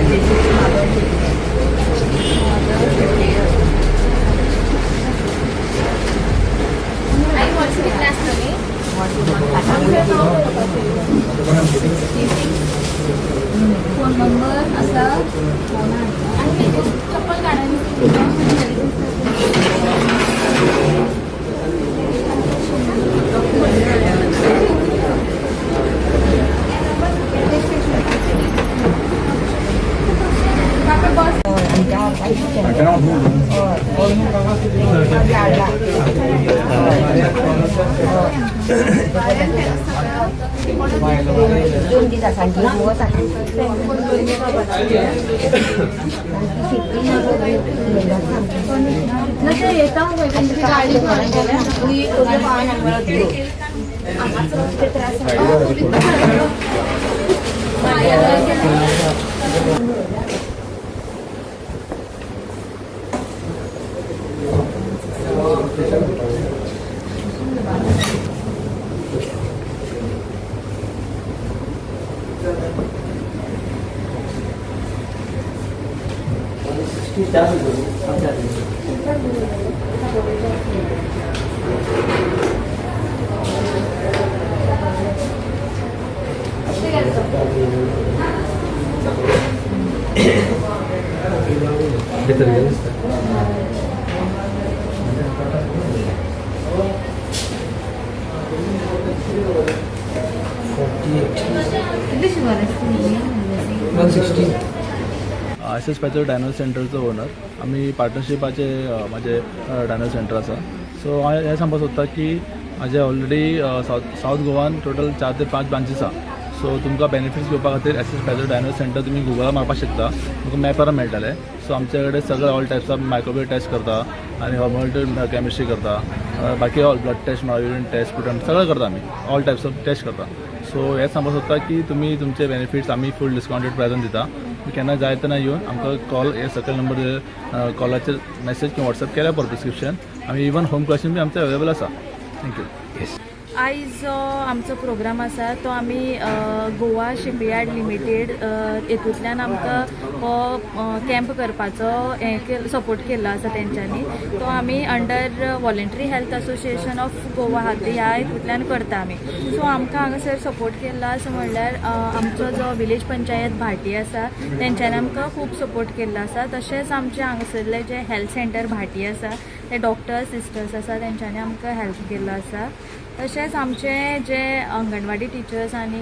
Rajeshwari Madhav Shetty. Phone number असा चप्पल S patcher dino सेंटरचो owner. आम्ही पार्टनरशिपाचे माझे डायनो सेंटर आसा. सो हांव हें सांगपाक सोदता की म्हाजे ऑलरेडी साऊथ गोवान टोटल 4 ते 5 ब्रांचीस आसा. सो तुमकां बेनिफिट्स घेवपा खातीर एस पॅचर डायनो सेंटर तुमी गुगलार मारपाक शकता, तुमकां मॅपार मेळटलें. सो आमचे कडेन सगळे all types of microbio test करता आनी हॉर्मोनल केमिस्ट्री करता, बाकी all blood test, urine test, sputum सगळें करता आमी, ऑल टायप्स ऑफ टेस्ट करता. सो हें सांगपाक सोदता की तुमी तुमचे बेनिफिट्स आमी फूल डिस्काउंटेड प्रायसान दिता. केन्ना जाय तेन्ना येवन आमकां कॉल हे सकयल नंबर कॉलाचेर मेसेज किंवा वॉट्सअप केल्या पर प्रिस्क्रिप्शन आमी इवन होम क्लासीन बी आमचे अवेलेबल आसा. थँक्यू. येस. आयज आमचो प्रोग्राम आसा तो आमी गोवा शिपयार्ड लिमिटेड हेतूंतल्यान आमकां हो कॅम्प करपाचो सपोर्ट केल्लो आसा तेंच्यांनी. तो आमी under voluntary health association of Goa ह्या हेतूंतल्यान करता आमी. सो आमकां हांगासर सपोर्ट केल्लो आसा म्हणल्यार आमचो जो विलेज पंचायत भाटी आसा तेंच्यांनी आमकां खूब सपोर्ट केल्लो आसा. तशेंच आमचे हांगासरले जे हेल्थ सेंटर भाटी आसा ते डॉक्टर्स सिस्टर्स आसा तेंच्यांनी आमकां हेल्प केल्लो आसा. तशेंच आमचे जे अंगणवाडी टिचर्स आनी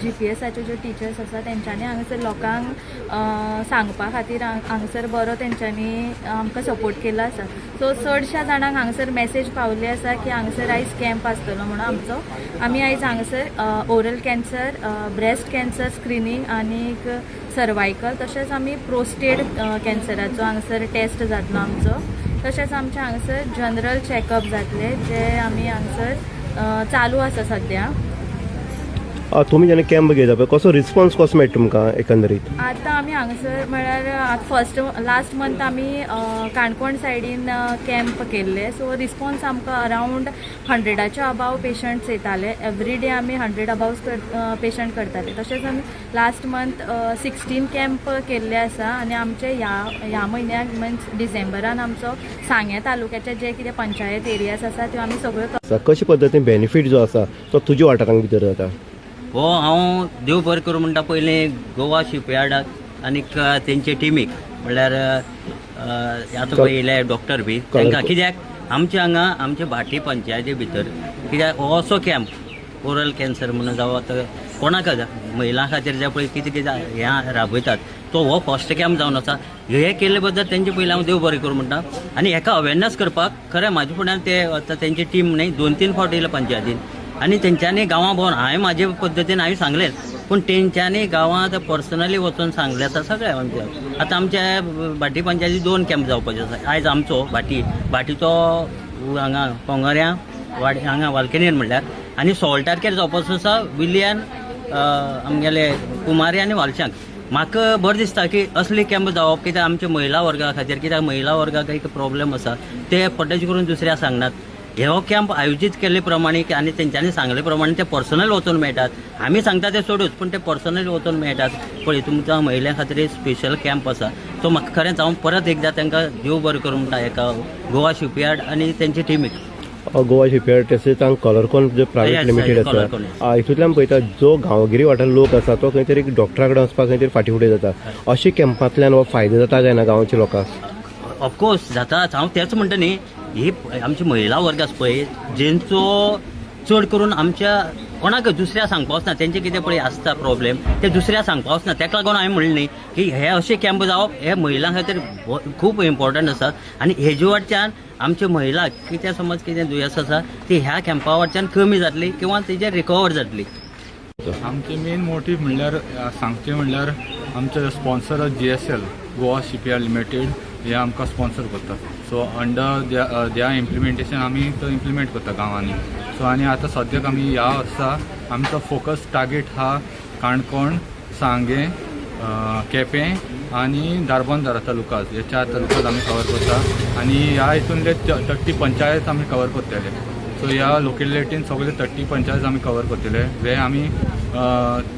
GPS जे टिचर्स आसा तेंच्यांनी हांगासर लोकांक सांगपा खातीर हांगासर बरो तेंच्यांनी आमकां सपोर्ट केल्लो आसा. सो चडश्या जाणांक हांगासर मेसेज पावल्ली आसा की हांगासर आयज कॅम्प आसतलो म्हणून आमचो. आमी आयज हांगासर oral cancer, breast cancer screening आनीक सर्वायकल तशेंच आमी प्रोस्टेट कॅन्सराचो हांगासर टेस्ट जातलो आमचो. तशेंच आमचे हांगासर जनरल चॅकअप जातले जे आमी हांगासर चालू आसा सद्या. तुमी जेन्ना कॅम्प घेता पळय कसो रिस्पॉन्स कसो मेळटा तुमकां एकंदरीत? आतां आमी हांगासर म्हळ्यार लास्ट मंथ आमी काणकोण सायडीन कॅम्प केल्ले. सो रिस्पॉन्स आमकां अरावंड 100च्या अबाव पेशंट्स येताले. एवरी डे आमी 100 अबाव पेशंट करताले. तशेंच आमी लास्ट मंथ 16 कॅम्प केल्ले आसा आनी आमचे ह्या म्हयन्याक मीन्स डिसेंबरान आमचो सांग्या तालुक्याचे जे कितें पंचायत एरियाज आसा त्यो आमी सगळ्यो कशे पद्दतीन बेनिफीट जो आसा तो तुज्या वाठारांक भितर जाता? हो हांव देव बरें करूं म्हणटा पयलीं गोवा शिपयार्डाक आनीक तेंचे टिमीक म्हणल्यार आतां पळय येयले डॉक्टर बी तांकां, कित्याक आमचे हांगा आमचे भाटी पंचायती भितर कित्याक हो असो कॅम्प ओरल कॅन्सर म्हणून जावं आतां कोणाक महिलां खातीर जे पळय कितें कितें हें राबयतात तो हो फर्स्ट कॅम्प जावन आसा. हे केल्ले बद्दल तेंचे पयलीं हांव देव बरें करूं म्हणटा. आनी हेका अवेरनस करपाक खरें म्हाजे फुड्यान ते आतां तेंची टीम न्ही 2-3 फावट येयला पंचायतीन आनी तेंच्यांनी गांवां भोंवन हांवें म्हाजे पद्दतीन हांवें सांगलें पूण तेंच्यांनी गांवांत पर्सनली वचून सांगलें आसा सगळ्या आमच्या. आतां आमच्या भाटी पंचायती 2 कॅम्प जावपाचे आसा. आयज आमचो भाटीचो हांगा पोंगऱ्या हांगा वालकेनेर म्हणल्यार आनी 16 तारखेर जावपाचो आसा विलियन आमगेले कुमारी आनी वालशांक. म्हाका बरें दिसता की असले कॅम्प जावप, कित्याक आमच्या महिला वर्गा खातीर, कित्याक महिला वर्गाक एक प्रॉब्लेम आसा ते पड्डेच करून दुसऱ्या सांगनात. हे कॅम्प आयोजीत केल्ले प्रमाणे आनी तेंच्यांनी सांगले प्रमाणे ते पर्सनल वचून मेळटात. आमी सांगता ते सोडूच पूण ते पर्सनल वचून मेळटात. पळय तुमच्या महिलां खातीर एक स्पेशल कॅम्प आसा तो म्हाका खरेंच हांव परत एकदा तांकां देव बरें करूं म्हणटा एका गोवा शिपयार्ड आनी तेंचे टिमीक. गोवा शिपयार्ड तशेंच हांगा कलरकॉन जे प्रायवेट Yes, लिमिटेड yes, आसा Colorcon, हितूंतल्यान पळयता जो गांवगिरी वाठार लोक आसा तो खंय तरी डॉक्टरा कडेन वचपाक खंय तरी फाटी फुडें जाता. अशें कॅम्पांतल्यान हो फायदो जाता काय ना गांवच्या लोकांक? ऑफकोर्स जातात. हांव तेच म्हणटा न्ही, ही आमची महिला वर्ग आसा पळय जेंचो चड करून आमच्या कोणाक दुसऱ्या सांगपाक वचना, तेंचे कितें पळय आसता प्रॉब्लेम ते दुसऱ्या सांगपाक वचना. ताका लागून हांवें म्हणलें न्ही की हे अशे कॅम्प जावप हे महिलां खातीर खूब इम्पॉर्टंट आसा. आनी हेजे वटच्यान आमचे महिला कितें समज कितें दुयेंस आसा ती ह्या कॅम्पा वटच्यान कमी जातली किंवा तेजेर रिकवर जातली. आमचे मेन मोटीव म्हणल्यार सांगचे म्हणल्यार आमचे sponsor GSL Goa shipyard limited हे आमकां स्पॉन्सर करता. सो अंडर त्या इम्प्लिमेंटेशन आमी तो इम्प्लिमेंट करता गांवांनी. सो आनी आतां सद्याक आमी ह्या वर्सा आमचो फोकस टार्गेट हा काणकोण, सांगे, केपें आनी दारबांदोडा तालुकात. हे 4 तालुकात आमी कवर करता आनी ह्या हितूनले 30 पंचायत आमी कवर करतले. सो ह्या लोकेलिटीन सगळे 30 पंचायत आमी कवर करतले. हे आमी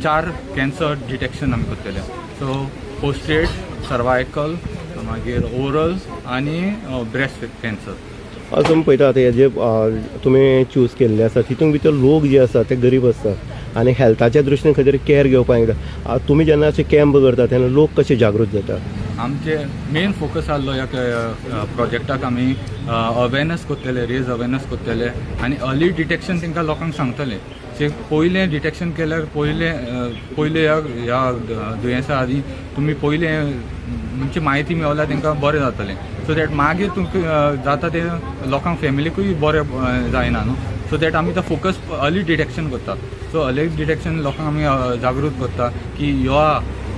4 कॅन्सर डिटेक्शन आमी करतले. सो पोस्टेड, सर्वायकल, मागीर ओरल आनी ब्रेस्ट कॅन्सर. तुमी पळयता हे जे तुमी चूज केल्ले आसा तितून भितर लोक जे आसा ते गरीब आसतात आनी हेल्थाच्या दृश्टीन खंय तरी कॅर घेवपाक येता. तुमी जेन्ना अशे कॅम्प करता तेन्ना लोक कशे जागृत जाता? आमचे मेन फोकस आसलो ह्या प्रोजेक्टाक आमी अवेरनस करतले, रेज अवेरनस करतले आनी अर्ली डिटेक्शन तांकां लोकांक सांगतले. पयलें डिटेक्शन केल्यार पयले ह्या दुयेंसा आदी तुमी पयले म्हणजे म्हायती मेळल्यार तांकां बरें जातलें. सो दॅट मागीर तुमकां जाता ते लोकांक फॅमिलीकूय बरें जायना न्हू. सो दॅट आमी तो फोकस अर्ली डिटेक्शन करता. सो अर्ली डिटेक्शन लोकांक आमी जागृत करता की यो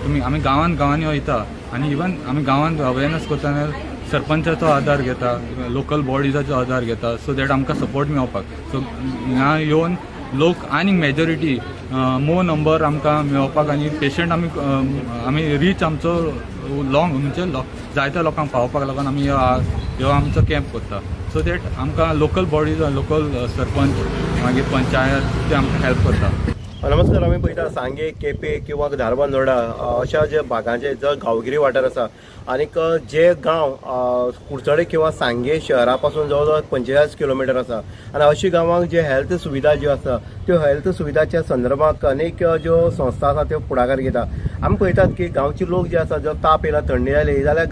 तुमी आमी गांवांनी वयता आनी इवन आमी गांवांत अवेरनस करतना सरपंचाचो आदार घेता, लोकल बॉडीजाचो आदार घेता. सो दॅट आमकां सपोर्ट मेळपाक. सो हांगा येवन लोक आनी मेजॉरिटी मोर नंबर आमकां मेळपाक आनी पेशंट आमी रीच आमचो लॉंग म्हणजे जायत्या लोकांक पावपाक लागून आमी ह्यो आमचो कॅम्प करता. सो दॅट आमकां लोकल बॉडीज, लोकल सरपंच मागीर पंचायत ते आमकां हेल्प करता. नमस्कार. आमी पळयता सांगे, केपें किंवा दारबांदोडा अशा जे भागांचे जो गांवगिरी वाठार आसा आनीक जे गांव कुडचडे किंवा सांगे शहरा पासून जवळ जवळ 45 किलोमिटर आसा आनी अशी गांवांक जे हेल्थ सुविधा ज्यो आसा त्यो हेल्थ सुविधाच्या संदर्भात अनेक ज्यो संस्था आसा त्यो पुढाकार घेता. आमी पळयतात की गांवचे लोक जे आसा जो ताप येयला, थंडी जाली जाल्यार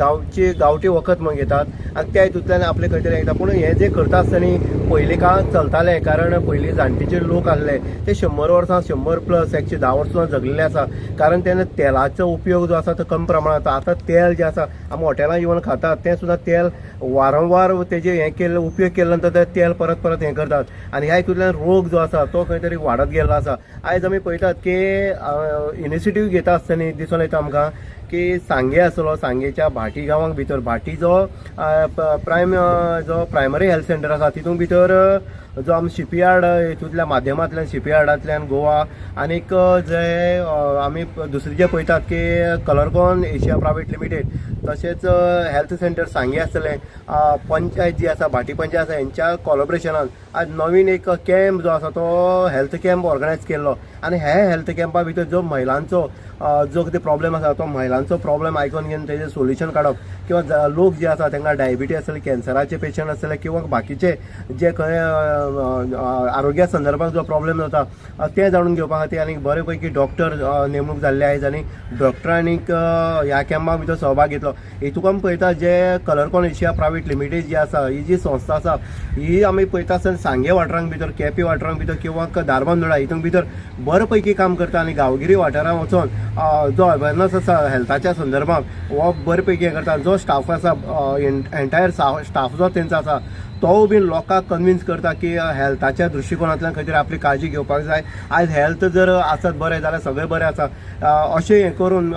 गांवठी वखद घेतात आनी त्या हितूंतल्यान आपले खंय तरी येता. पूण हे जे करता आसतना पयलीं काळांत चलतालें कारण पयलीं जाणटेचे लोक आसले ते 100 वर्सां 100+ 110 वर्सां जगलेले आसा. कारण तेन्ना तेलाचो उपयोग जो आसा तो कमी प्रमाणांत. आतां तेल जे आसा आमी हॉटेलांत येवन खातात तें सुद्दां तेल वारंवार तेजे हें केल्ले उपयोग केले नंतर ते तेल परत हें करतात आनी ह्या हितूंतल्यान रोग जो आसा तो खंय तरी वाडत गेल्लो आसा. आयज आमी पळयतात की इनिशिएटीव घेता आसतना दिसून येता आमकां की सांगे आसलो, सांगेच्या भाटी गांवांक भितर भाटी जो प्रायमरी हेल्थ सेंटर आसा तितून भितर जो आमी शिपयार्ड हितूंतल्या माध्यमांतल्यान शिपयार्डांतल्यान गोवा आनीक जे आमी दुसरे जे पळयतात की कलरकॉन एशिया प्रायवेट लिमिटेड तशेंच हेल्थ सेंटर सांगे आसतलें, पंचायत जी आसा भाटी पंचायत आसा हेंच्या कोलॅबोरेशनान आज नवीन एक कॅम्प जो आसा तो हेल्थ कॅम्प ऑर्गनायज केल्लो आनी हे हेल्थ कॅम्पा भितर जो महिलांचो जो कितें प्रॉब्लेम आसा तो महिलांचो प्रॉब्लेम आयकून घेवन तेजें सोल्युशन काडप किंवा लोक जे आसा तांकां डायबिटीज आसतले, कॅन्सराचे पेशंट आसतले किंवा बाकीचे जे खंय आरोग्या संदर्भात जो प्रॉब्लेम जाता ते जाणून घेवपा खातीर आनी बरे पैकी डॉक्टर नेमणूक जाल्ले आयज आनी डॉक्टरांनीक ह्या कॅम्पा भितर सहभाग घेतलो. हेतूंक आमी पळयता जे कलरकॉन एशिया प्रायवेट लिमिटेड जी आसा ही जी संस्था आसा ही आमी पळयता आसतना सांगे वाठारांक भितर, केपें वाठारांक भितर किंवा दारबांदोडा हितून भितर बरे पैकी काम करता आनी गांवगिरी वाठारांत वचोन जो अवेरनस आसा हेल्थाच्या संदर्भात हो बरे पैकी हें करता. जो स्टाफ आसा एंटायर स्टाफ जो तेंचो आसा तो बी लोकांक कन्विन्स करता की हेल्थाच्या दृश्टिकोनांतल्यान खंय तरी आपली काळजी घेवपाक जाय. आयज हेल्थ जर आसत बरें जाल्यार सगळें बरें आसा. अशें हें करून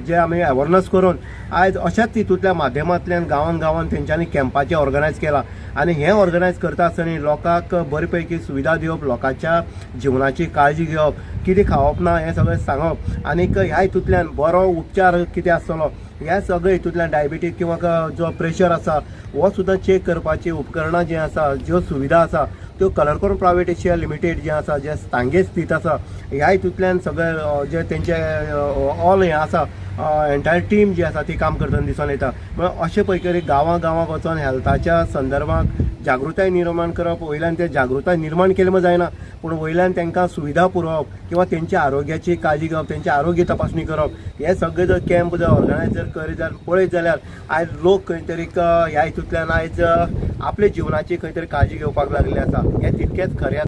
जे आमी अवेरनस करून आयज अशाच हितूंतल्या माध्यमांतल्यान गांवांत तेंच्यांनी कॅम्पाचें ऑर्गनायज केलां आनी हें ऑर्गनायज करता आसतना लोकांक बरे पैकी सुविधा दिवप, लोकांच्या जिवनाची काळजी घेवप, कितें खावप ना हें सगळें सांगप आनीक ह्या हितूंतल्यान बरो उपचार कितें आसतलो ह्या सगळे हितूंतल्यान डायबिटीज किंवा जो प्रेशर आसा हो सुद्दां चेक करपाची उपकरणां जी आसा ज्यो सुविधा आसा त्यो कलरकॉन प्रायवेट एशिया लिमिटेड जे आसा जे सांगे स्थित आसा ह्या हितूंतल्यान सगळे जे तेंचे ऑल हें आसा एंटायर टीम जी आसा ती काम करतना दिसून येता. म्हळ्यार अशे पैकी गांवां वचून हेल्थाच्या संदर्भात जागृताय निर्माण करप, वयल्यान ते जागृताय निर्माण केली जायना पूण वयल्यान तांकां सुविधा पुरवप किंवा तेंच्या आरोग्याची काळजी घेवप, तेंचे आरोग्य तपासणी करप, हे सगळे जर कॅम्प जर ऑर्गनायज जर करीत जाल्यार पळयत जाल्यार आयज लोक खंय तरी ह्या हितूंतल्यान आयज आपल्या जिवनाची खंय तरी काळजी घेवपाक लागले आसा. हें तितकेंच खरें